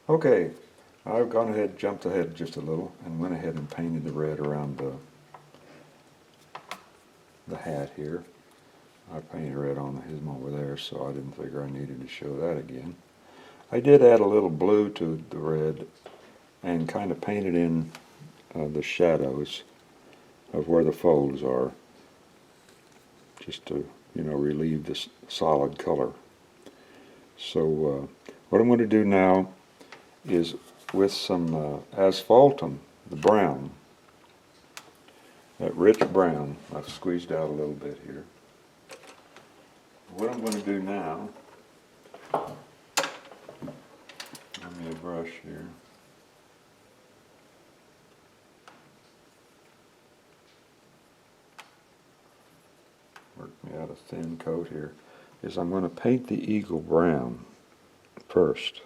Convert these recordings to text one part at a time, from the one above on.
Okay, I've gone ahead, jumped ahead just a little, and went ahead and painted the red around the hat here. I painted red on him over there, so I didn't figure I needed to show that again. I did add a little blue to the red and kind of painted in the shadows of where the folds are, just to, you know, relieve this solid color. So what I'm going to do now is with some asphaltum, the brown, that rich brown, I've squeezed out a little bit here. What I'm going to do now, give me a brush here. Work me out a thin coat here, is I'm going to paint the eagle brown first.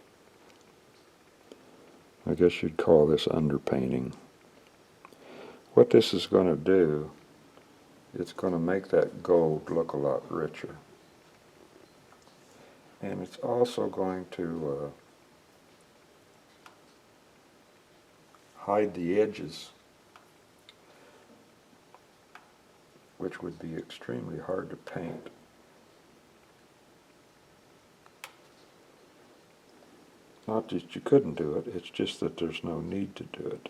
I guess you'd call this underpainting. What this is going to do, it's going to make that gold look a lot richer. And it's also going to hide the edges, which would be extremely hard to paint. Not that you couldn't do it, it's just that there's no need to do it.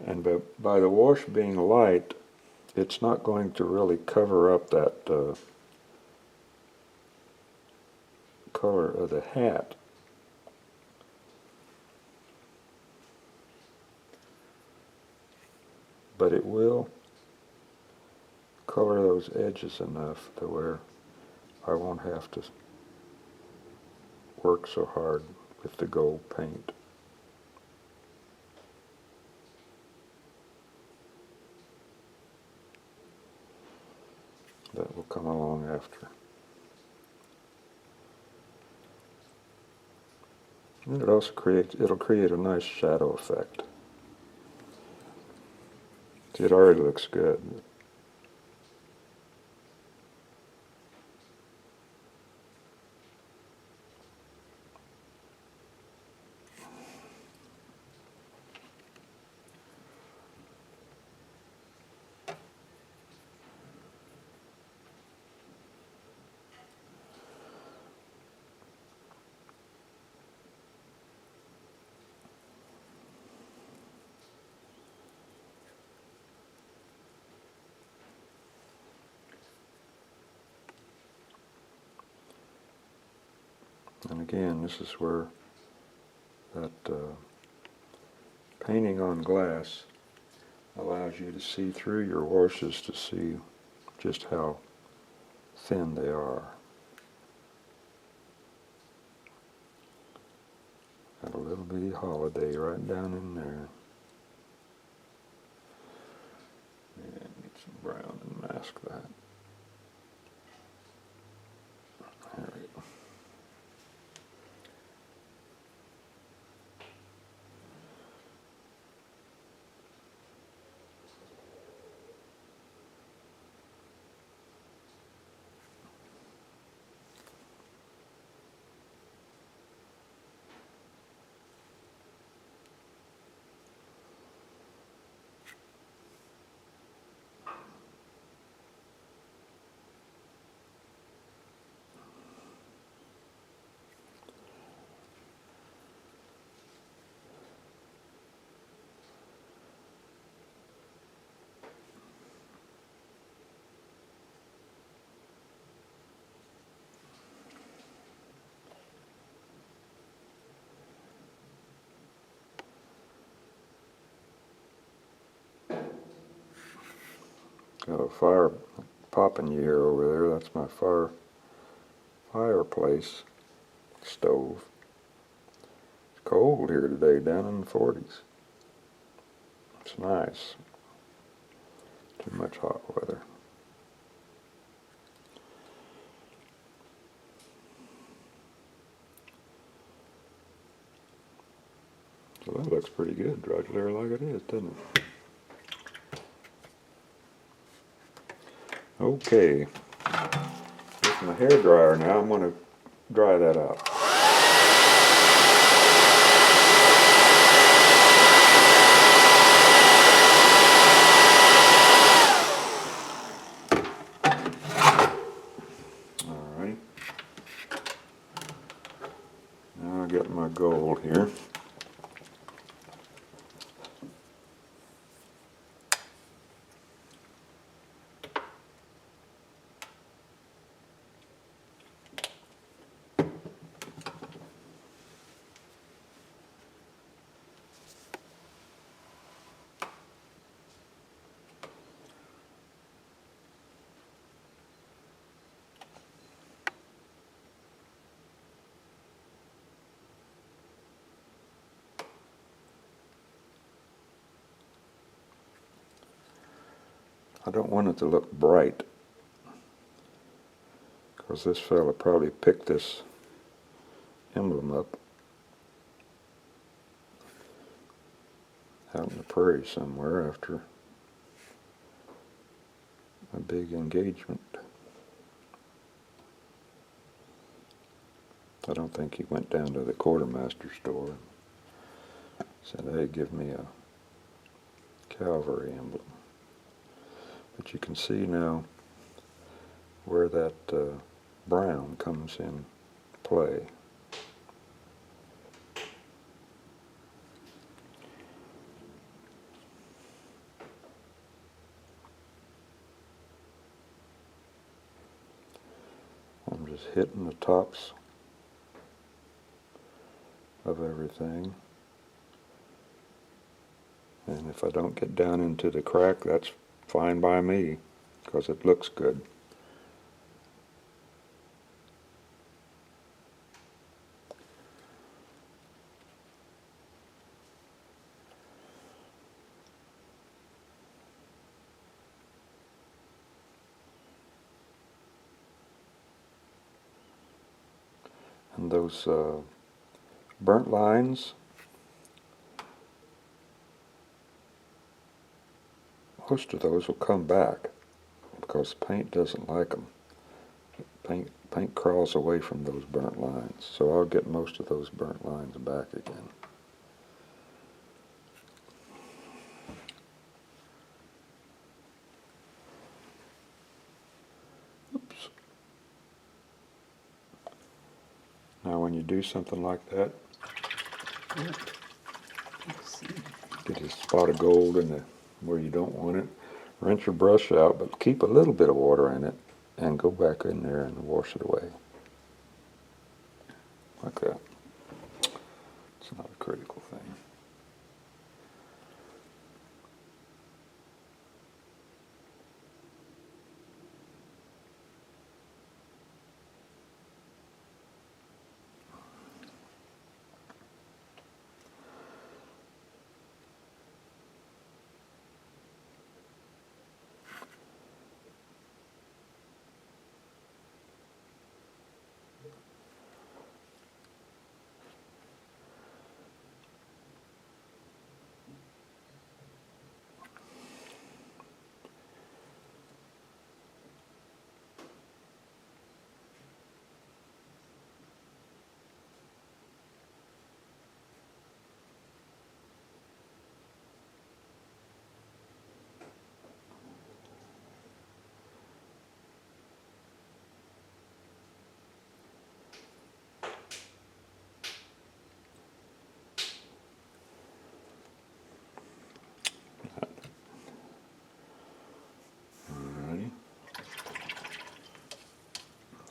And by the wash being light, it's not going to really cover up that color of the hat. But it will color those edges enough to where I won't have to work so hard with the gold paint. That will come along after. And it'll create a nice shadow effect. It already looks good. And again, this is where that painting on glass allows you to see through your washes to see just how thin they are. Got a little bitty holiday right down in there. And get some brown and mask that. There we go. Got a fire popping you here over there. That's my fireplace stove. It's cold here today, down in the 40s. It's nice. Too much hot weather. So that looks pretty good right there like it is, doesn't it? Okay, with my hair dryer now. I'm going to dry that out. Alright. Now I got my gold here. I don't want it to look bright, because this fella probably picked this emblem up out in the prairie somewhere after a big engagement. I don't think he went down to the quartermaster store and said, hey, give me a cavalry emblem. But you can see now where that brown comes in play. I'm just hitting the tops of everything. And if I don't get down into the crack, that's fine by me, because it looks good. And those burnt lines, most of those will come back because paint doesn't like them. Paint crawls away from those burnt lines, so I'll get most of those burnt lines back again. Oops. Now when you do something like that, get a spot of gold in where you don't want it, rinse your brush out, but keep a little bit of water in it and go back in there and wash it away. Like that. It's not a critical thing.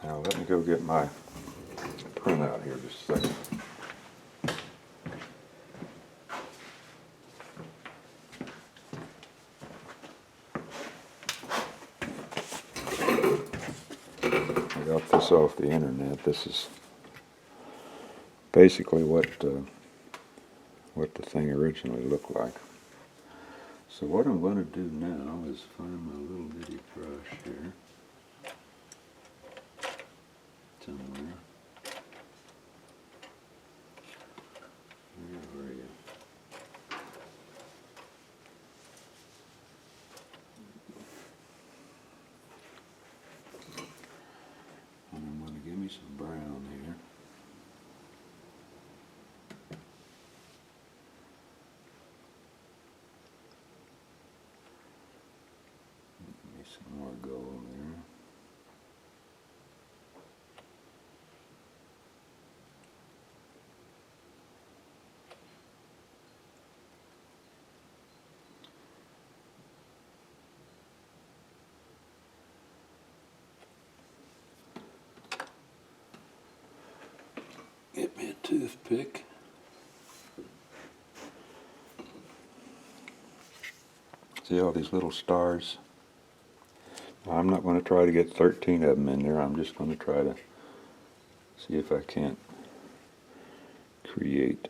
Now let me go get my printout here just a second. I got this off the internet. This is basically what the thing originally looked like. So what I'm going to do now is find my little bitty brush here somewhere. Where are you? Some more gold there. Get me a toothpick. See all these little stars? I'm not going to try to get 13 of them in there. I'm just going to try to see if I can't create.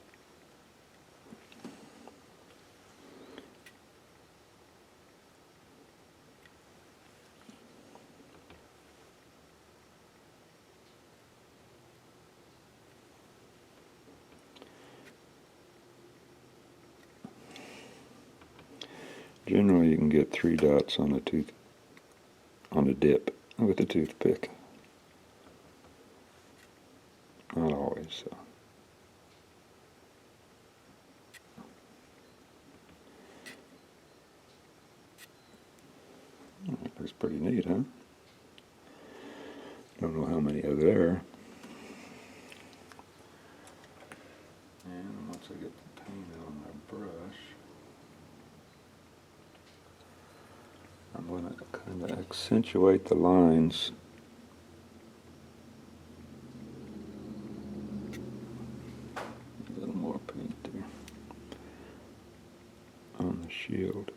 Generally, you can get 3 dots on a dip with a toothpick. Not always, so. That looks pretty neat, huh? Don't know how many are there. And once I get the paint on my brush, I'm going to kind of accentuate the lines. A little more paint there on the shield.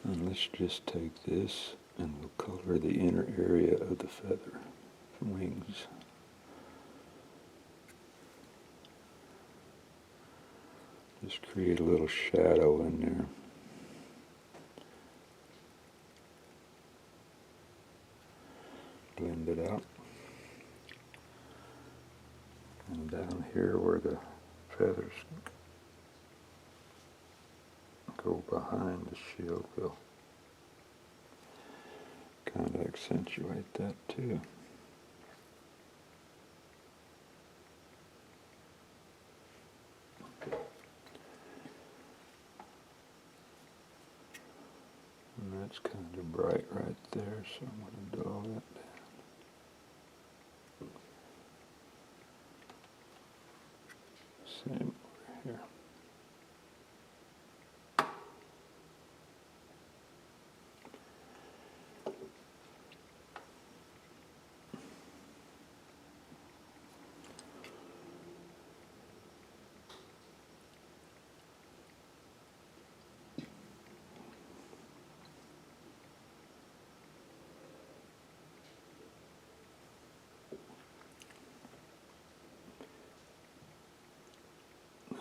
And let's just take this and we'll color the inner area of the feather, wings. Just create a little shadow in there. Blend it out. And down here where the feathers go behind the shield, we'll kind of accentuate that too. And that's kind of bright right there, so I'm going to dull that down. Same over here.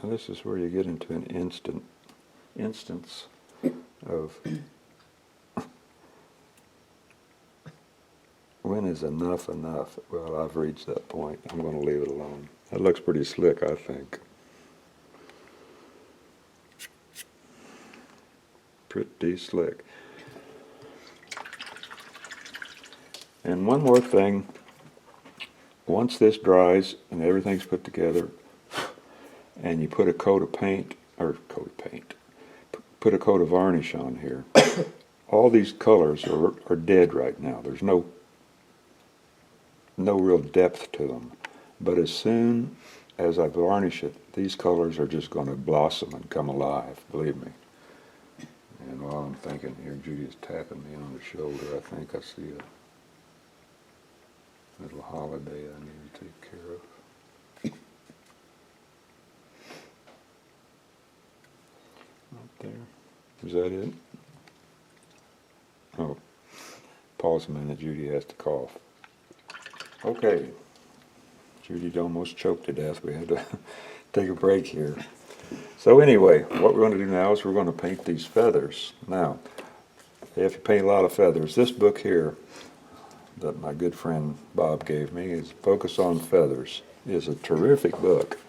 Now this is where you get into an instance of when is enough enough? Well, I've reached that point. I'm going to leave it alone. That looks pretty slick, I think. Pretty slick. And one more thing. Once this dries and everything's put together, and you put a coat of paint, put a coat of varnish on here, all these colors are dead right now. There's no real depth to them. But as soon as I varnish it, these colors are just going to blossom and come alive, believe me. And while I'm thinking here, Judy's tapping me on the shoulder. I think I see a little holiday I need to take care of. Right there. Is that it? Oh, Pause a minute, Judy has to cough. Okay, Judy almost choked to death. We had to take a break here. So anyway, what we're going to do now is we're going to paint these feathers. Now, if you paint a lot of feathers, this book here that my good friend Bob gave me is Focus on Feathers. It's a terrific book.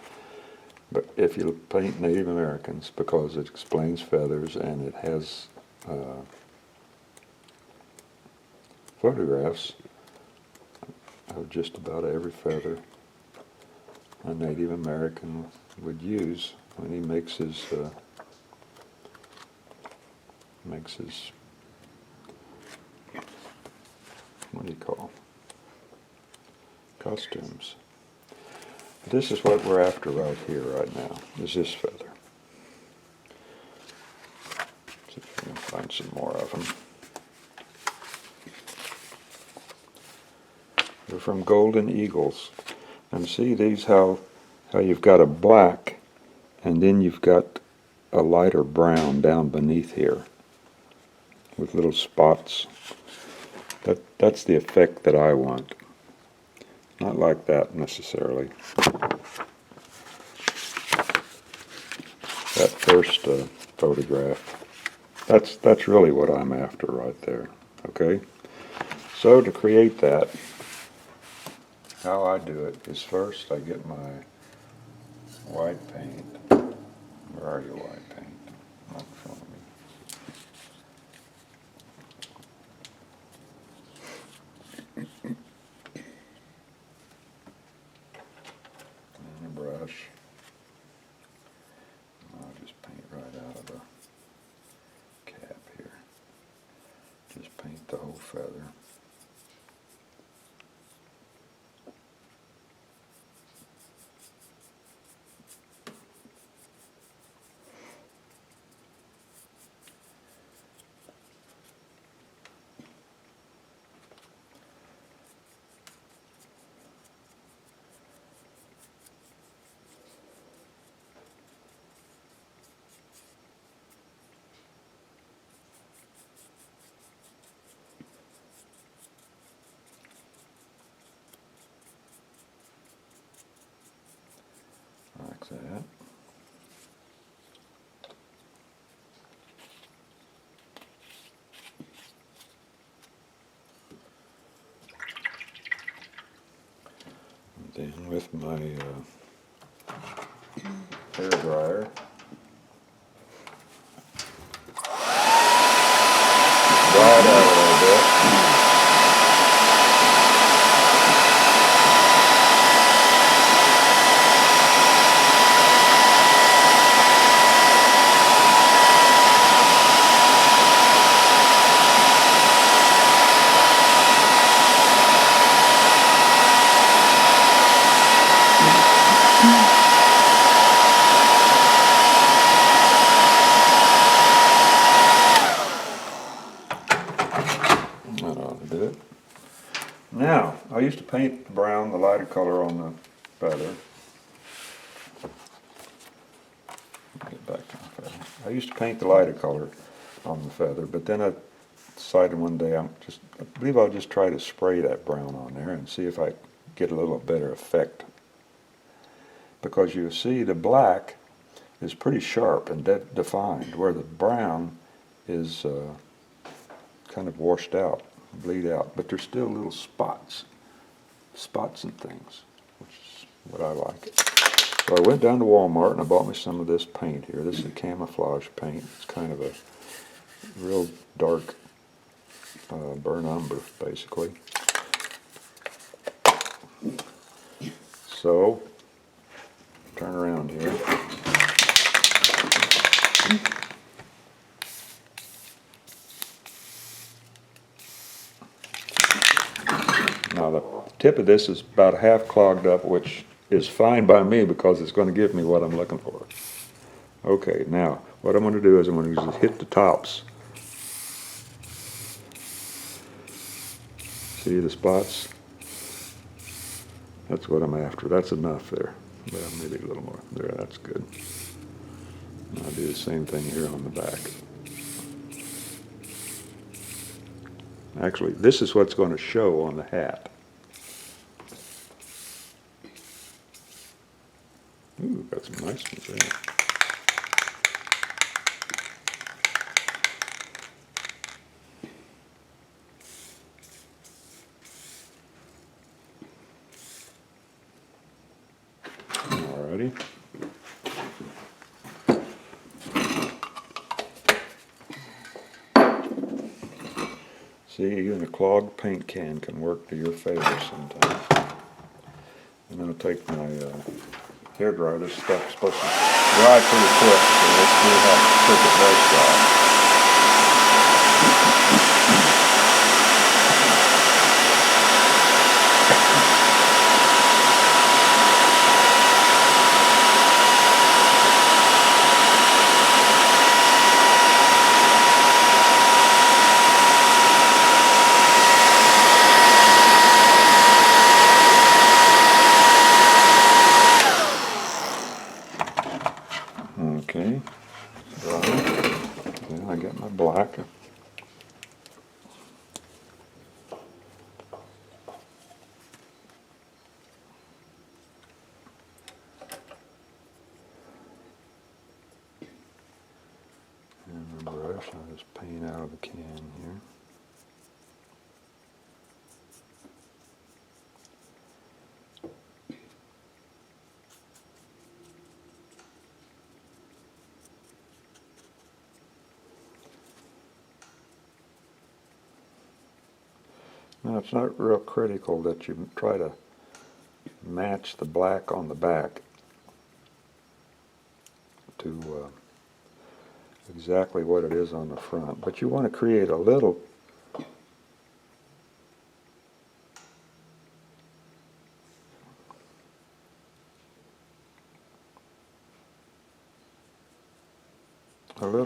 But if you paint Native Americans, because it explains feathers and it has photographs of just about every feather a Native American would use when he makes his what do you call costumes. This is what we're after right here, right now, is this feather. See if we can find some more of them. They're from Golden Eagles. And see these, how you've got a black, and then you've got a lighter brown down beneath here with little spots. That's the effect that I want. Not like that necessarily. That first photograph, that's really what I'm after right there. Okay? So to create that, how I do it is first I get my white paint. Where are you, white paint? Not in front of me. And a brush. I'll just paint right out of the cap here. Just paint the whole feather. Like that. And then with my hair dryer, dry it out a little bit. That ought to do it. Now, I used to paint brown, the lighter color on the feather. Get back to the feather. I used to paint the lighter color on the feather, but then I decided one day I believe I'll just try to spray that brown on there and see if I get a little better effect. Because you see the black is pretty sharp and defined, where the brown is kind of washed out, bleed out, but there's still little spots and things, which is what I like. So I went down to Walmart and I bought me some of this paint here. This is a camouflage paint. It's kind of a real dark burnt umber, basically. So, turn around here. Now the tip of this is about half clogged up, which is fine by me because it's going to give me what I'm looking for. Okay, now what I'm going to do is I'm going to just hit the tops. See the spots? That's what I'm after. That's enough there. Well, maybe a little more. There, that's good. And I'll do the same thing here on the back. Actually, this is what's going to show on the hat. Ooh, got some nice ones there. Alrighty. See, even a clogged paint can work to your favor sometimes. I'm going to take my hairdryer. This stuff's supposed to dry pretty quick, so let's see how quick it does dry. Okay, dry. Then I got my black. And my brush, I'll just paint out of the can here. Now it's not real critical that you try to match the black on the back to exactly what it is on the front, but you want to create a little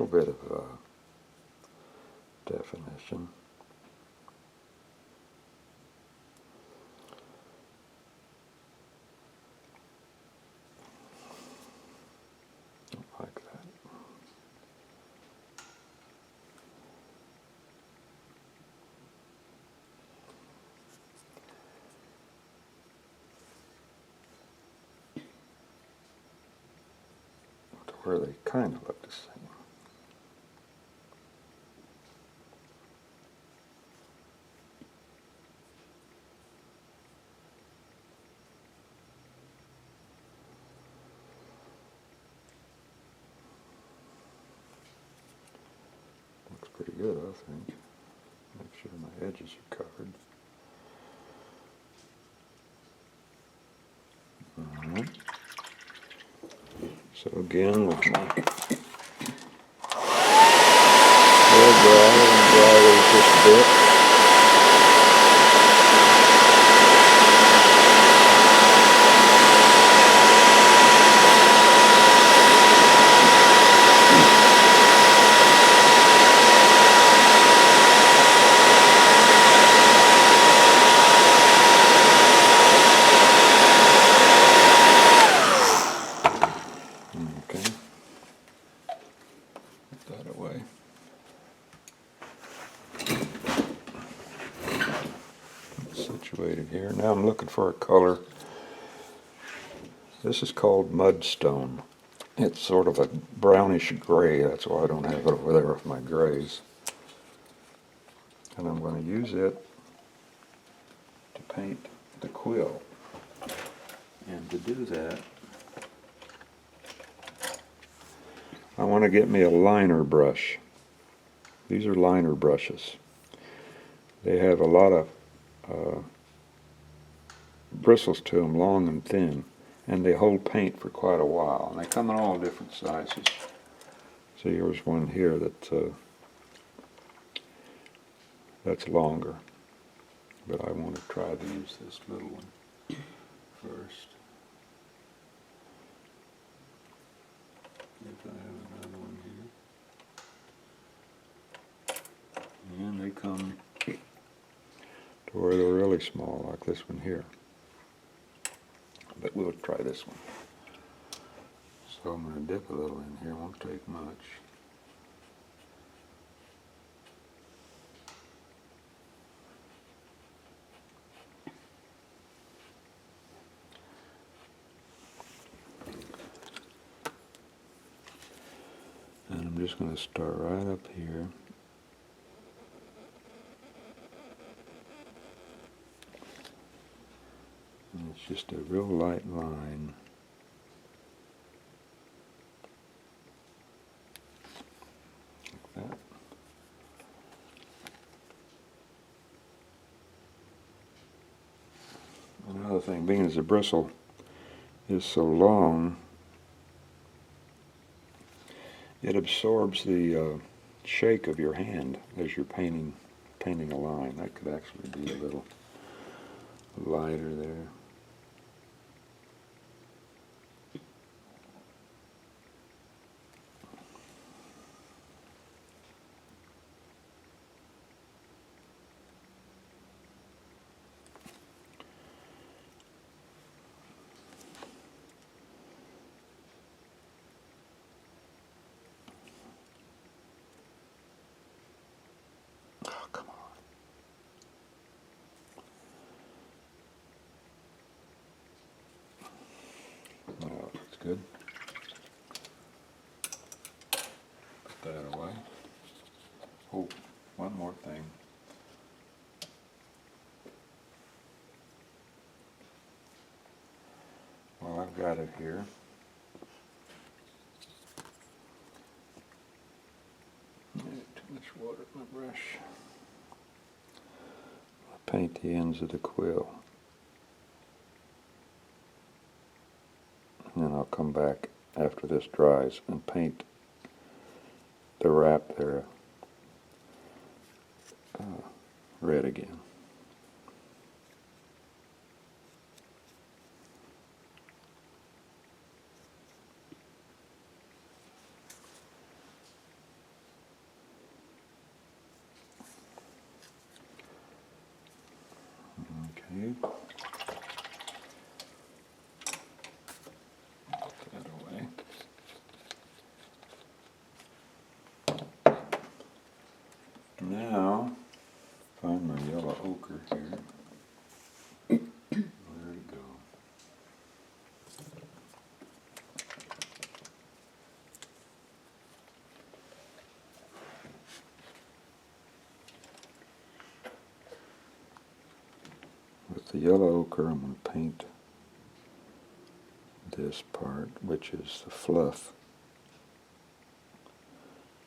bit of definition. Like that. To where they kind of look the same. Looks pretty good, I think. Make sure my edges are covered. Alright. So again, with my hair dryer, and dry these just a bit. Okay. Put that away. Situated here. Now I'm looking for a color. This is called mudstone. It's sort of a brownish gray. That's why I don't have it over there with my grays. And I'm going to use it to paint the quill. And to do that, I want to get me a liner brush. These are liner brushes. They have a lot of bristles to them, long and thin, and they hold paint for quite a while. And they come in all different sizes. So here's one here that's longer, but I want to try to use this little one first. If I have another one here. And they come to where they're really small, like this one here. But we'll try this one. So I'm going to dip a little in here, won't take much. I'm just going to start right up here. And it's just a real light line. Like that. Another thing, being as the bristle is so long, it absorbs the shake of your hand as you're painting a line. That could actually be a little lighter there. Oh, come on. Well, that's good. Put that away. Oh, one more thing. Well, I've got it here. Too much water in my brush. I'll paint the ends of the quill. And then I'll come back after this dries and paint the wrap there red again. Okay. Put that away. Now, find my yellow ochre here. Where to go? With the yellow ochre, I'm going to paint this part, which is the fluff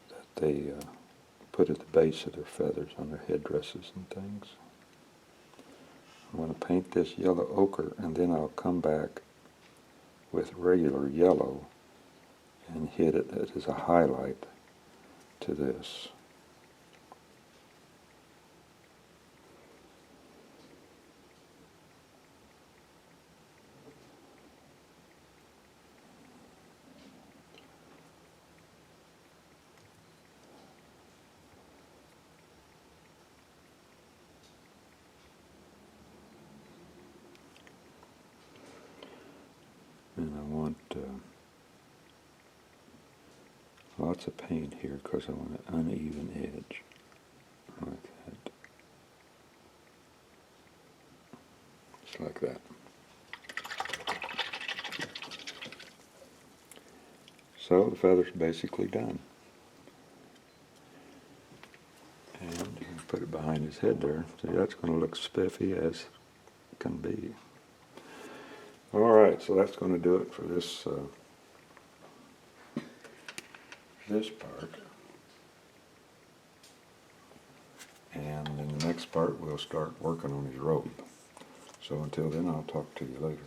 that they put at the base of their feathers on their headdresses and things. I'm going to paint this yellow ochre, and then I'll come back with regular yellow and hit it as a highlight to this. And I want lots of paint here because I want an uneven edge, like that. Just like that. So the feather's basically done. And you can put it behind his head there. See, that's going to look spiffy as can be. Alright, so that's going to do it for this this part. And in the next part we'll start working on his robe. So until then, I'll talk to you later.